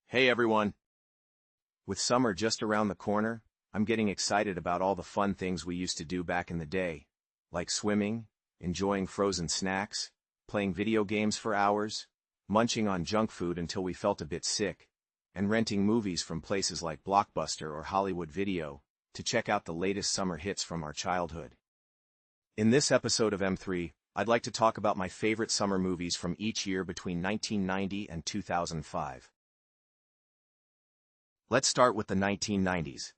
Hey everyone! With summer just around the corner, I'm getting excited about all the fun things we used to do back in the day, like swimming, enjoying frozen snacks, playing video games for hours, munching on junk food until we felt a bit sick, and renting movies from places like Blockbuster or Hollywood Video to check out the latest summer hits from our childhood. In this episode of M3, I'd like to talk about my favorite summer movies from each year between 1990 and 2005. Let's start with the 1990s.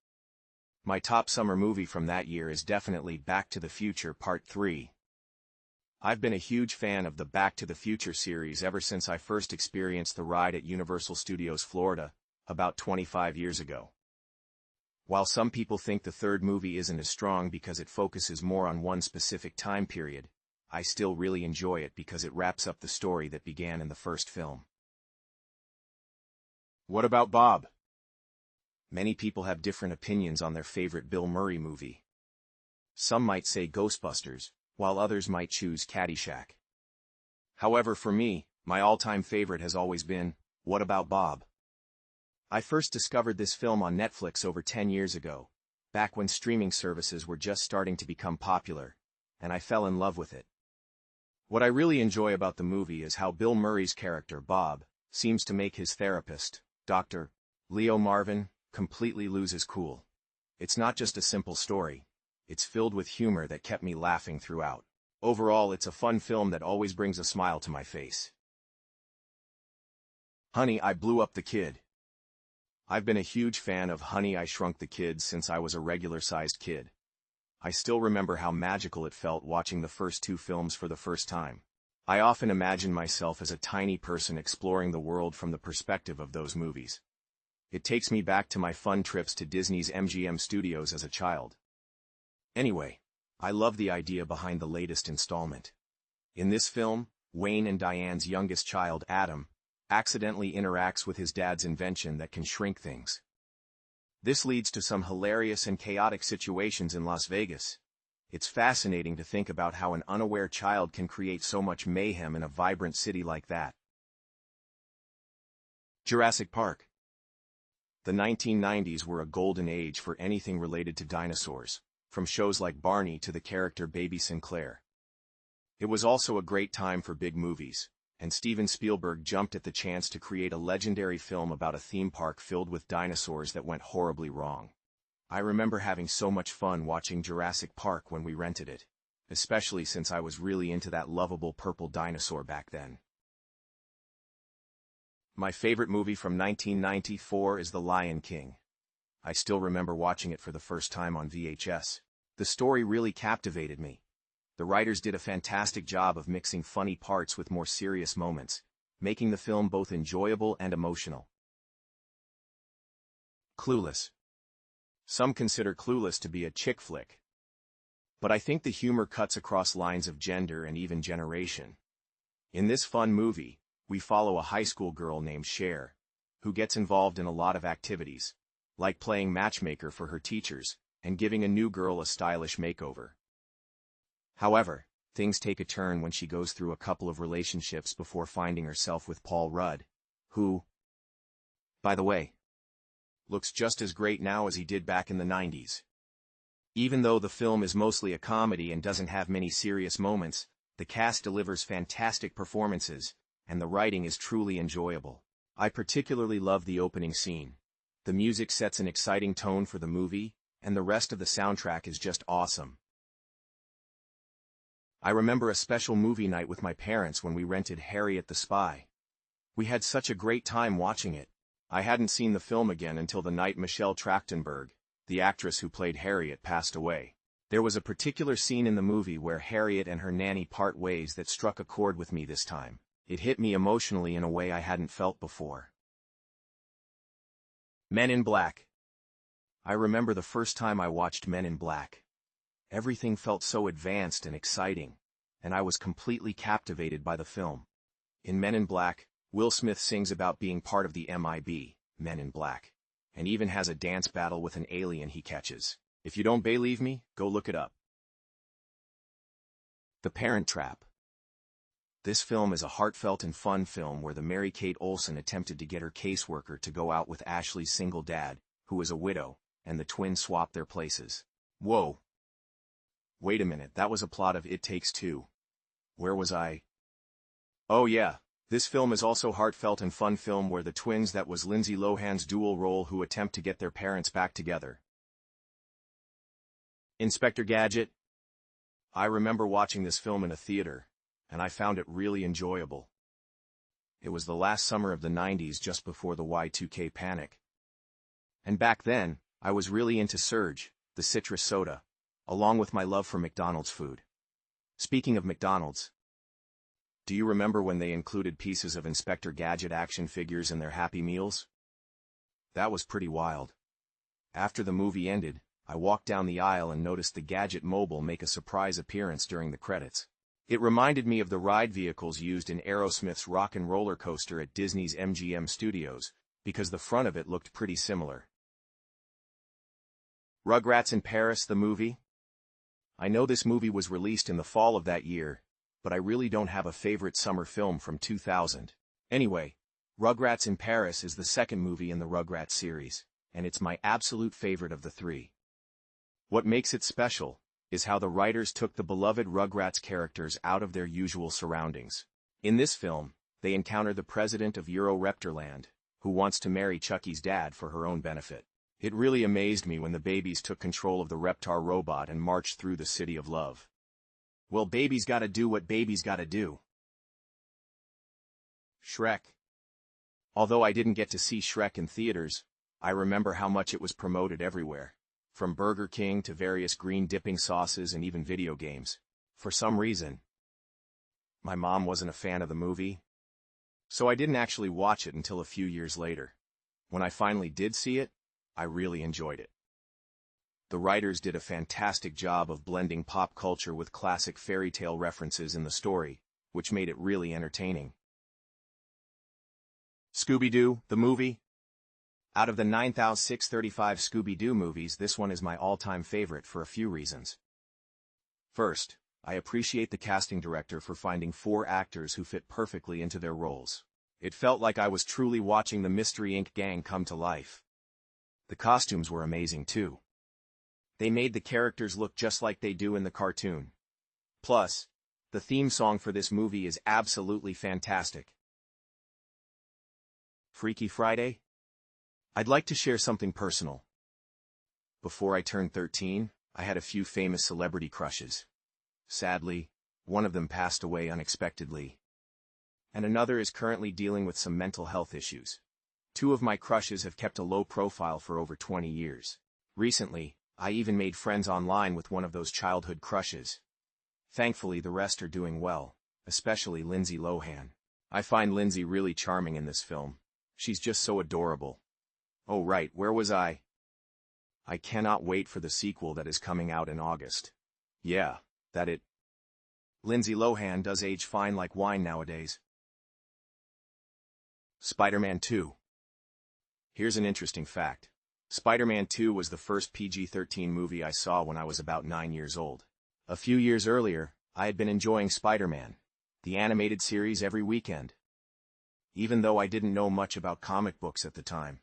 My top summer movie from that year is definitely Back to the Future Part 3. I've been a huge fan of the Back to the Future series ever since I first experienced the ride at Universal Studios Florida, about 25 years ago. While some people think the third movie isn't as strong because it focuses more on one specific time period, I still really enjoy it because it wraps up the story that began in the first film. What about Bob? Many people have different opinions on their favorite Bill Murray movie. Some might say Ghostbusters, while others might choose Caddyshack. However, for me, my all-time favorite has always been, What About Bob? I first discovered this film on Netflix over 10 years ago, back when streaming services were just starting to become popular, and I fell in love with it. What I really enjoy about the movie is how Bill Murray's character, Bob, seems to make his therapist, Dr. Leo Marvin, completely lose his cool. It's not just a simple story. It's filled with humor that kept me laughing throughout. Overall, it's a fun film that always brings a smile to my face. Honey, I Blew Up the Kid. I've been a huge fan of Honey, I Shrunk the Kid since I was a regular-sized kid. I still remember how magical it felt watching the first two films for the first time. I often imagine myself as a tiny person exploring the world from the perspective of those movies. It takes me back to my fun trips to Disney's MGM studios as a child. Anyway, I love the idea behind the latest installment. In this film, Wayne and Diane's youngest child, Adam, accidentally interacts with his dad's invention that can shrink things. This leads to some hilarious and chaotic situations in Las Vegas. It's fascinating to think about how an unaware child can create so much mayhem in a vibrant city like that. Jurassic Park. The 1990s were a golden age for anything related to dinosaurs, from shows like Barney to the character Baby Sinclair. It was also a great time for big movies, and Steven Spielberg jumped at the chance to create a legendary film about a theme park filled with dinosaurs that went horribly wrong. I remember having so much fun watching Jurassic Park when we rented it, especially since I was really into that lovable purple dinosaur back then. My favorite movie from 1994 is The Lion King. I still remember watching it for the first time on VHS. The story really captivated me. The writers did a fantastic job of mixing funny parts with more serious moments, making the film both enjoyable and emotional. Clueless. Some consider Clueless to be a chick flick. But I think the humor cuts across lines of gender and even generation. In this fun movie, we follow a high school girl named Cher, who gets involved in a lot of activities, like playing matchmaker for her teachers, and giving a new girl a stylish makeover. However, things take a turn when she goes through a couple of relationships before finding herself with Paul Rudd, who, by the way, looks just as great now as he did back in the 90s. Even though the film is mostly a comedy and doesn't have many serious moments, the cast delivers fantastic performances, and the writing is truly enjoyable. I particularly love the opening scene. The music sets an exciting tone for the movie, and the rest of the soundtrack is just awesome. I remember a special movie night with my parents when we rented Harriet the Spy. We had such a great time watching it. I hadn't seen the film again until the night Michelle Trachtenberg, the actress who played Harriet, passed away. There was a particular scene in the movie where Harriet and her nanny part ways that struck a chord with me this time. It hit me emotionally in a way I hadn't felt before. Men in Black. I remember the first time I watched Men in Black. Everything felt so advanced and exciting, and I was completely captivated by the film. In Men in Black, Will Smith sings about being part of the MIB, Men in Black, and even has a dance battle with an alien he catches. If you don't believe me, go look it up. The Parent Trap. This film is a heartfelt and fun film where the Mary-Kate Olsen attempted to get her caseworker to go out with Ashley's single dad, who is a widow, and the twins swap their places. Whoa. Wait a minute, that was a plot of It Takes Two. Where was I? Oh yeah, this film is also heartfelt and fun film where the twins that was Lindsay Lohan's dual role who attempt to get their parents back together. Inspector Gadget. I remember watching this film in a theater, and I found it really enjoyable. It was the last summer of the 90s just before the Y2K panic. And back then, I was really into Surge, the citrus soda, along with my love for McDonald's food. Speaking of McDonald's, do you remember when they included pieces of Inspector Gadget action figures in their Happy Meals? That was pretty wild. After the movie ended, I walked down the aisle and noticed the Gadget Mobile make a surprise appearance during the credits. It reminded me of the ride vehicles used in Aerosmith's Rock and Roller Coaster at Disney's MGM Studios, because the front of it looked pretty similar. Rugrats in Paris, the movie? I know this movie was released in the fall of that year, but I really don't have a favorite summer film from 2000. Anyway, Rugrats in Paris is the second movie in the Rugrats series, and it's my absolute favorite of the three. What makes it special is how the writers took the beloved Rugrats characters out of their usual surroundings. In this film, they encounter the president of Euro-Reptarland, who wants to marry Chucky's dad for her own benefit. It really amazed me when the babies took control of the Reptar robot and marched through the City of Love. Well, babies gotta do what babies gotta do. Shrek. Although I didn't get to see Shrek in theaters, I remember how much it was promoted everywhere. From Burger King to various green dipping sauces and even video games. For some reason, my mom wasn't a fan of the movie, so I didn't actually watch it until a few years later. When I finally did see it, I really enjoyed it. The writers did a fantastic job of blending pop culture with classic fairy tale references in the story, which made it really entertaining. Scooby-Doo, the movie? Out of the 9,635 Scooby-Doo movies, this one is my all-time favorite for a few reasons. First, I appreciate the casting director for finding 4 actors who fit perfectly into their roles. It felt like I was truly watching the Mystery Inc. gang come to life. The costumes were amazing too. They made the characters look just like they do in the cartoon. Plus, the theme song for this movie is absolutely fantastic. Freaky Friday? I'd like to share something personal. Before I turned 13, I had a few famous celebrity crushes. Sadly, one of them passed away unexpectedly. And another is currently dealing with some mental health issues. 2 of my crushes have kept a low profile for over 20 years. Recently, I even made friends online with one of those childhood crushes. Thankfully, the rest are doing well, especially Lindsay Lohan. I find Lindsay really charming in this film. She's just so adorable. Oh right, where was I? I cannot wait for the sequel that is coming out in August. Yeah, that it. Lindsay Lohan does age fine like wine nowadays. Spider-Man 2. Here's an interesting fact. Spider-Man 2 was the first PG-13 movie I saw when I was about 9 years old. A few years earlier, I had been enjoying Spider-Man, the animated series, every weekend. Even though I didn't know much about comic books at the time.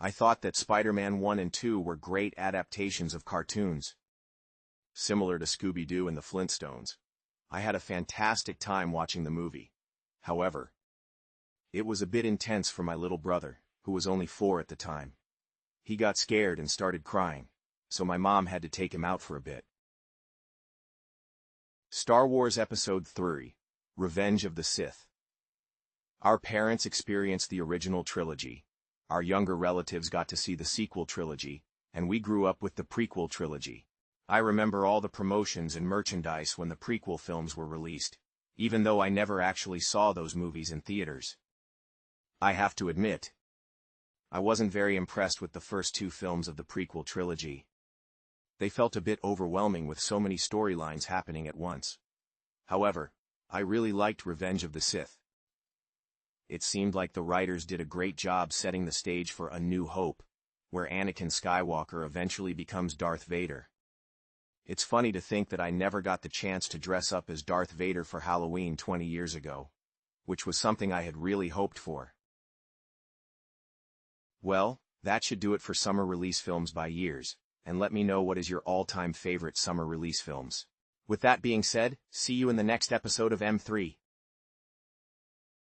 I thought that Spider-Man 1 and 2 were great adaptations of cartoons. Similar to Scooby-Doo and the Flintstones. I had a fantastic time watching the movie. However, it was a bit intense for my little brother, who was only 4 at the time. He got scared and started crying, so my mom had to take him out for a bit. Star Wars Episode 3, Revenge of the Sith. Our parents experienced the original trilogy. Our younger relatives got to see the sequel trilogy, and we grew up with the prequel trilogy. I remember all the promotions and merchandise when the prequel films were released, even though I never actually saw those movies in theaters. I have to admit, I wasn't very impressed with the first 2 films of the prequel trilogy. They felt a bit overwhelming with so many storylines happening at once. However, I really liked Revenge of the Sith. It seemed like the writers did a great job setting the stage for A New Hope, where Anakin Skywalker eventually becomes Darth Vader. It's funny to think that I never got the chance to dress up as Darth Vader for Halloween 20 years ago, which was something I had really hoped for. Well, that should do it for summer release films by years, and let me know what is your all-time favorite summer release films. With that being said, see you in the next episode of M3.